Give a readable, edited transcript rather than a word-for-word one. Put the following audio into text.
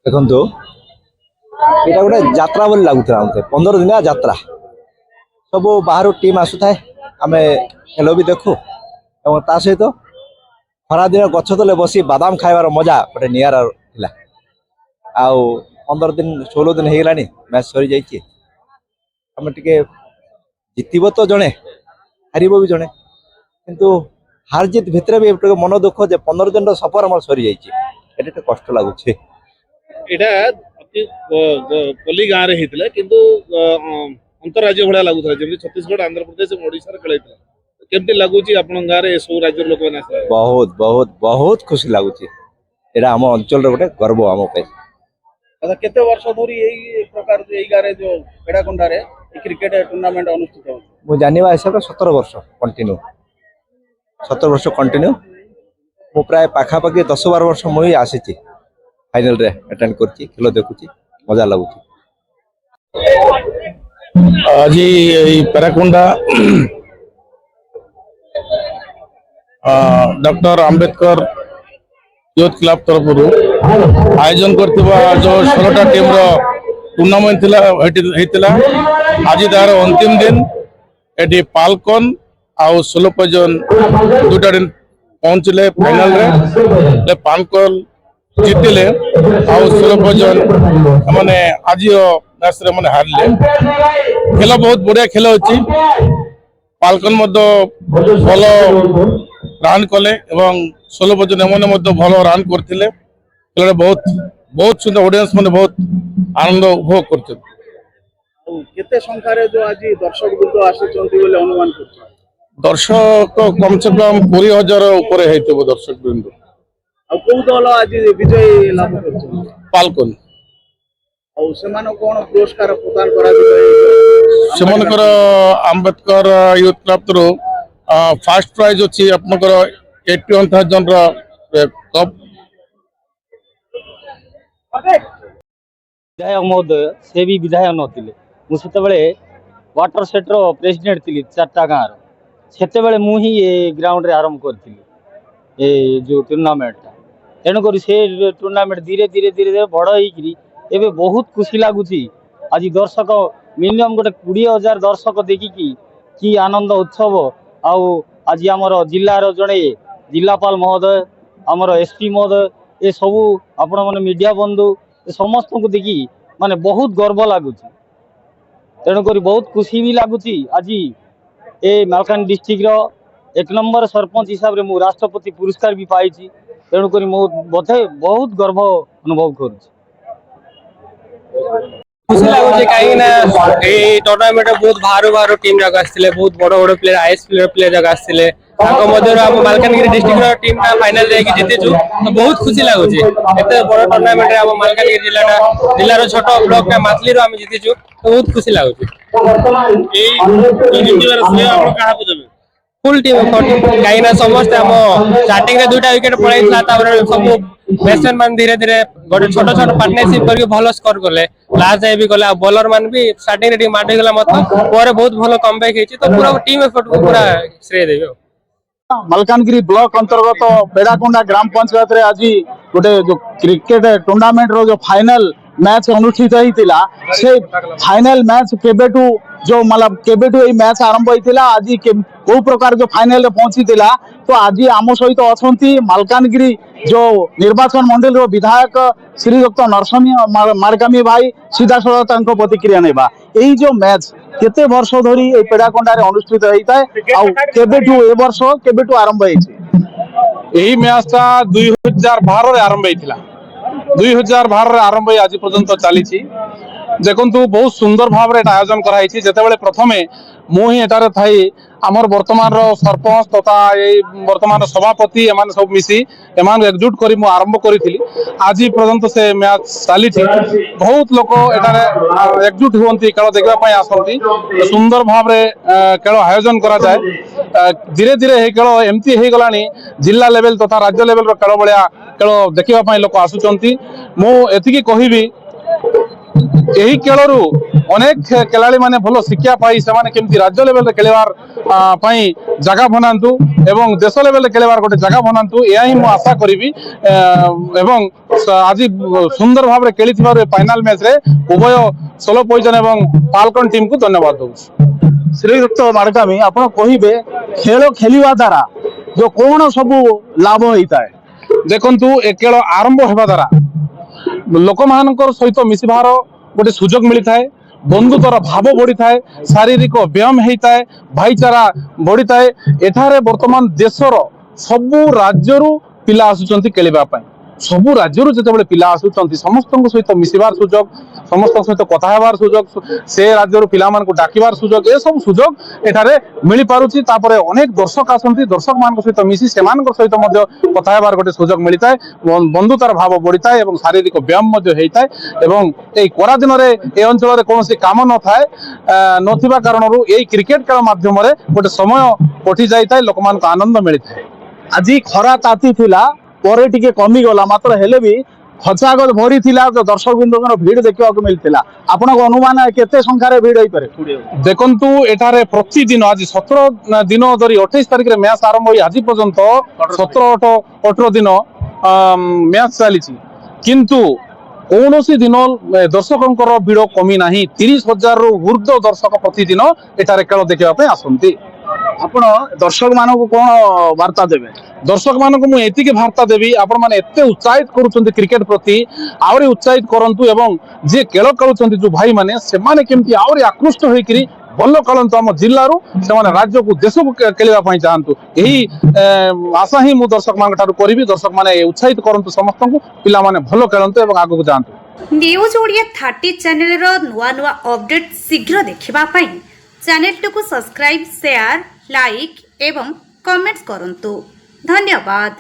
ଦେଖନ୍ତୁ ଏଇଟା ଗୋଟେ ଯାତ୍ରା ବୋଲି ଲାଗୁଥିଲା ମତେ 15 ଦିନିଆ ଯାତ୍ରା ସବୁ ବାହାରୁ ଟିମ୍ ଆସୁଥାଏ ଆମେ ଖେଳ ବି ଦେଖୁ ଏବଂ ତା ସହିତ ଖରାଦିନ ଗଛ ତଳେ ବସି ବାଦାମ ଖାଇବାର ମଜା ଗୋଟେ ନିଆରା ଥିଲା। ଆଉ 15 ଦିନ 16 ଦିନ ହେଇଗଲାଣି ମ୍ୟାଚ୍ ସରିଯାଇଛି। ଆମେ ଟିକେ ଜିତିବ ତ ଜଣେ ହାରିବ ବି ଜଣେ କିନ୍ତୁ ହାର ଜିତ ଭିତରେ ବି ଟିକେ ମନ ଦୁଃଖ ଯେ 15 ଦିନର ସଫର ଆମର ସରିଯାଇଛି। এটা ଟିକେ କଷ୍ଟ ଲାଗୁଛି। এটা অতি পল্লী ଗାଁରେ ହେଇଥିଲା କିନ୍ତୁ ଅନ୍ତରାଜ୍ୟ ଭଳିଆ ଲାଗୁଥିଲା ଯେମିତି ଛତିଶଗଡ଼ ଆନ୍ଧ୍ରପ୍ରଦେଶ ଏବଂ ଓଡ଼ିଶାରେ ଖେଳ ହେଇଥିଲା। କେମିତି ଲାଗୁଛି ଆପଣଙ୍କ ଗାଁରେ ଏସବୁ ରାଜ୍ୟର ଲୋକମାନେ ଆସିଲେ? ବହୁତ ବହୁତ ବହୁତ ଖୁସି ଲାଗୁଛି। ଏଇଟା ଆମ ଅଞ୍ଚଳର ଗୋଟେ ଗର୍ବ ଆମ ପାଇଁ। କେତେ ବର୍ଷ ଧରି ଏଇ ପ୍ରକାର ଏଇ ଗାଁରେ ଯୋଉ ବେଡାକଣ୍ଡାରେ କ୍ରିକେଟ ଟୁର୍ଣ୍ଣାମେଣ୍ଟ ଅନୁଷ୍ଠିତ ହେଉଛି? ମୁଁ ଜାଣିବା ହିସାବରେ 17 ବର୍ଷ କଣ୍ଟିନ୍ୟୁ 17 ବର୍ଷ କଣ୍ଟିନ୍ୟୁ ମୁଁ ପ୍ରାୟ ପାଖାପାଖି 10-12 ବର୍ଷ ମୁଁ ହିଁ ଆସିଛି ଫାଇନାଲରେ ଆଟେଣ୍ଡ କରିଛି ଖେଳ ଦେଖୁଛି ମଜା ଲାଗୁଛି। ଆଜି ଏଇ ପେରାକୁଣ୍ଡା डॉक्टर आंबेडकर यूथ क्लब तरफ आयोजन करथिबा जो 16टा टीम रो टूर्नामेंट थिला आज तार अंतिम दिन एटी पालकन आउ 16 पजन दुटा दिन पहुंचले फाइनल रे पालकन जीतिले आउ 16 पजन माने आज मैच रे माने हारले। खेल बहुत बढ़िया खेल अछि। पालकन भल रान कले एवं 16 पजन एमने भल रान करथिले। खेल बहुत बहुत सुंदर ऑडियंस माने बहुत आनंद उपभोग करते। केते संख्या रे जो आज दर्शक बिंदु आसीचंती बोले अनुमान करछ? दर्शक कम से कम 20,000 ऊपर हेतिबो दर्शक बिंदु। आ को दल आज विजय लाभ करछ? पालकन और सेमानो कोन पुरस्कार प्रदान करा दिबे? सेमानकर Ambedkar youth club through first prize अछि आपनकर 81,000 रा कप। विधायक महोदय से भी विधायक नथिले मु सेते बेले वाटर सेट रो प्रेसिडेंट थिली 4टा गाँव सेते बेले मु ही ए ग्राउंड रे आरंभ करथिली ए जो टूर्नामेंट तेणु करी से टूर्नामेंट धीरे धीरे धीरे धीरे बड़ होइकरी एबे बहुत खुशी लागुची। आज दर्शक मिनिमम गोटे 20,000 दर्शक देखिकी कि आनंद उत्सव आउ आज आमर जिल्लार जड़े जिलापाल महोदय आमर एसपी महोदय ए सबू आपण मैंने मीडिया बंधु समस्त को देखी माने बहुत गर्व लगुच। तेणुक बहुत खुशी भी लगुच। आज ए मालकान डिस्ट्रिक्ट रो 1 नंबर सरपंच हिसाब से मु राष्ट्रपति पुरस्कार भी पाई। तेणुक बोधे बहुत गर्व अनुभव कर खुशी लगुच कहीं टूर्नामेंट बहुत बाहर टीम जाक आसते बहुत बड़ बड़ प्लेयर आईएएस प्लेयर जाक आसते मालकानगिरी डिस्ट्रिक्ट टीम फाइनल जीतीचु तो बहुत खुशी लगुच। एत बड़ टूर्नामेंट मालकानगिरी जिलार छोट ब्लॉक मातली जीतीचु तो बहुत खुशी लगुच। फुल टीम कहीं समस्त आम स्टार्टिंग रे 2टा विकेट पड़ाइला सब बैट्समैन मान धीरे धीरे गोटे छोट छोट पार्टनरशिप करके भल स्कोर कले लास्ट जाए भी गले बॉलर मान भी स्टार्टिंग रे मार गला मत पर बहुत भल कमबैक हेछि तो पूरा टीम एफर्ट को पूरा श्रेय देबे। मलकानगिरी ब्लॉक अंतर्गत बेड़ाकोंडा ग्राम पंचायत रे आज गोटे जो क्रिकेट टूर्नामेंट रो जो फाइनल मैच अनुष्ठित होइतिला से फाइनल मैच केबेटू जो मतलब केबेटू ए मैच आरंभ होइतिला आज को प्रकार जो फाइनल रे पहुंचीतिला तो आज आम सहित अछंती मालकानगिरी जो निर्वाचन मंडल रो विधायक श्री डॉक्टर नरसिंह मारकामी भाई सीधा सड़क तांको प्रतिक्रिया नेबा। एई जो मैच केते वर्ष धरी ए पेड़ाकोंडा रे अनुष्ठित होइताय आ केबेटू ए वर्ष केबेटू आरंभ होइछि? एही मैच ता 2012 रे आरंभ होइतिला। 2012 रे आरंभ होई आज पर्यंत चली देखु बहुत सुंदर भाव में आयोजन कराई। जितेबाला प्रथमे मुझे एटारे थी आमर वर्तमान सरपंच तथा वर्तमान सभापति एम सब मिसी एम एकजुट कर आरंभ करी आज पर्यंत से मैच चली बहुत लोग एटारे एकजुट हुंती खेल देखापी आसती सुंदर भाव में खेल आयोजन करा जाए। धीरे धीरे खेल एमती हो गला जिला लेवल तथा राज्य लेवल खेल भाया खेल देखापी लोक आसुंच। मुझे कहबी ଏହି ଖେଳରୁ ଅନେକ ଖେଳାଳି ମାନେ ଭଲ ଶିକ୍ଷା ପାଇ ସେମାନେ କେମିତି ରାଜ୍ୟ ଲେଭେଲରେ ଖେଳିବାର ପାଇଁ ଜାଗା ବନାନ୍ତୁ ଏବଂ ଦେଶ ଲେଭେଲରେ ଖେଳିବାର ଗୋଟେ ଜାଗା ବନାନ୍ତୁ, ଏହା ହିଁ ମୁଁ ଆଶା କରିବି। ଏବଂ ଆଜି ସୁନ୍ଦର ଭାବରେ ଖେଳିଥିବାରୁ ଫାଇନାଲ ମ୍ୟାଚରେ ଉଭୟ ଷୋଲ ପଇଜନ ଏବଂ ପାଲକନ ଟିମକୁ ଧନ୍ୟବାଦ ଦଉଛି। ଶ୍ରୀଯୁକ୍ତ ମାଡକାମୀ, ଆପଣ କହିବେ ଖେଳ ଖେଳିବା ଦ୍ୱାରା ଯୋଉ କଣ ସବୁ ଲାଭ ହେଇଥାଏ? ଦେଖନ୍ତୁ, ଏ ଖେଳ ଆରମ୍ଭ ହେବା ଦ୍ୱାରା ଲୋକମାନଙ୍କର ସହିତ ମିଶିବାର ଗୋଟେ ସୁଯୋଗ ମିଳିଥାଏ, ବନ୍ଧୁତ୍ୱର ଭାବ ବଢିଥାଏ, ଶାରୀରିକ ବ୍ୟାୟାମ ହେଇଥାଏ, ଭାଇଚାରା ବଢିଥାଏ। ଏଠାରେ ବର୍ତ୍ତମାନ ଦେଶର ସବୁ ରାଜ୍ୟରୁ ପିଲା ଆସୁଛନ୍ତି ଖେଳିବା ପାଇଁ। ସବୁ ରାଜ୍ୟରୁ ଯେତେବେଳେ ପିଲା ଆସୁଛନ୍ତି ସମସ୍ତଙ୍କ ସହିତ ମିଶିବାର ସୁଯୋଗ, ସମସ୍ତଙ୍କ ସହିତ କଥା ହେବାର ସୁଯୋଗ, ସେ ରାଜ୍ୟରୁ ପିଲାମାନଙ୍କୁ ଡାକିବାର ସୁଯୋଗ, ଏସବୁ ସୁଯୋଗ ଏଠାରେ ମିଳିପାରୁଛି। ତାପରେ ଅନେକ ଦର୍ଶକ ଆସନ୍ତି, ଦର୍ଶକ ମାନଙ୍କ ସହିତ ମିଶି ସେମାନଙ୍କ ସହିତ ମଧ୍ୟ କଥା ହେବାର ଗୋଟେ ସୁଯୋଗ ମିଳିଥାଏ, ବନ୍ଧୁତାର ଭାବ ବଢିଥାଏ ଏବଂ ଶାରୀରିକ ବ୍ୟାୟାମ ମଧ୍ୟ ହେଇଥାଏ। ଏବଂ ଏଇ ଖରା ଦିନରେ ଏ ଅଞ୍ଚଳରେ କୌଣସି କାମ ନଥିବା କାରଣରୁ ଏଇ କ୍ରିକେଟ ଖେଳ ମାଧ୍ୟମରେ ଗୋଟେ ସମୟ କଟି ଯାଇଥାଏ, ଲୋକମାନଙ୍କୁ ଆନନ୍ଦ ମିଳିଥାଏ। ଆଜି ଖରା ତାତି ଥିଲା, ପରେ ଟିକେ କମିଗଲା, ମାତ୍ର ହେଲେ ବି ଖଚାଗଦ ଭରି ଥିଲା, ଦର୍ଶକ ବିନ୍ଦୁଙ୍କର ଭିଡ଼ ଦେଖିବାକୁ ମିଳିଥିଲା। ଆପଣଙ୍କ ଅନୁମାନ କେତେ ସଂଖ୍ୟାରେ ଭିଡ଼ ହେଇପାରେ? ଦେଖନ୍ତୁ, ଏଠାରେ ପ୍ରତିଦିନ ଆଜି 17 ଦିନ ଧରି 28 ତାରିଖରେ ମ୍ୟାଚ୍ ଆରମ୍ଭ ହୋଇ ଆଜି ପର୍ଯ୍ୟନ୍ତ 17-18 ଦିନ ମ୍ୟାଚ୍ ଚାଲିଛି, କିନ୍ତୁ କୌଣସି ଦିନ ଦର୍ଶକଙ୍କର ଭିଡ଼ କମି ନାହିଁ। 30,000ରୁ ଉର୍ଦ୍ଧ୍ୱ ଦର୍ଶକ ପ୍ରତିଦିନ ଏଠାରେ ଖେଳ ଦେଖିବା ପାଇଁ ଆସନ୍ତି। ଆପଣ ଦର୍ଶକ ମାନଙ୍କୁ କଣ ବାର୍ତ୍ତା ଦେବେ? ଦର୍ଶକ ମାନଙ୍କୁ ମୁଁ ଏତିକି ବାର୍ତ୍ତା ଦେବି, ଆପଣ ମାନେ ଏତେ ଉତ୍ସାହିତ କରୁଛନ୍ତି କ୍ରିକେଟ ପ୍ରତି, ଆହୁରି ଉତ୍ସାହିତ କରନ୍ତୁ ଏବଂ ଯିଏ ଖେଳ ଖେଳୁଛନ୍ତି ଯୋଉ ଭାଇମାନେ, ସେମାନେ କେମିତି ଆହୁରି ଆକୃଷ୍ଟ ହୋଇକରି ଭଲ ଖେଳନ୍ତୁ, ଆମ ଜିଲ୍ଲାରୁ ସେମାନେ ରାଜ୍ୟକୁ ଦେଶକୁ ଖେଳିବା ପାଇଁ ଚାହାନ୍ତୁ। ଏହି ଆଶା ହିଁ ମୁଁ ଦର୍ଶକ ମାନଙ୍କ ଠାରୁ କରିବି। ଦର୍ଶକ ମାନେ ଉତ୍ସାହିତ କରନ୍ତୁ ସମସ୍ତଙ୍କୁ, ପିଲାମାନେ ଭଲ ଖେଳନ୍ତୁ ଏବଂ ଆଗକୁ ଯାଆନ୍ତୁ। ନ୍ୟୁଜ ଓଡ଼ିଆ 30 ଚ୍ୟାନେଲର ନୂଆ ନୂଆ ଅପଡେଟ୍ ଶୀଘ୍ର ଦେଖିବା ପାଇଁ ଚ୍ୟାନେଲଟିକୁ ସବସ୍କ୍ରାଇବ୍, ସେୟାର, ଲାଇକ୍ ଏବଂ କମେଣ୍ଟ କରନ୍ତୁ। ଧନ୍ୟବାଦ।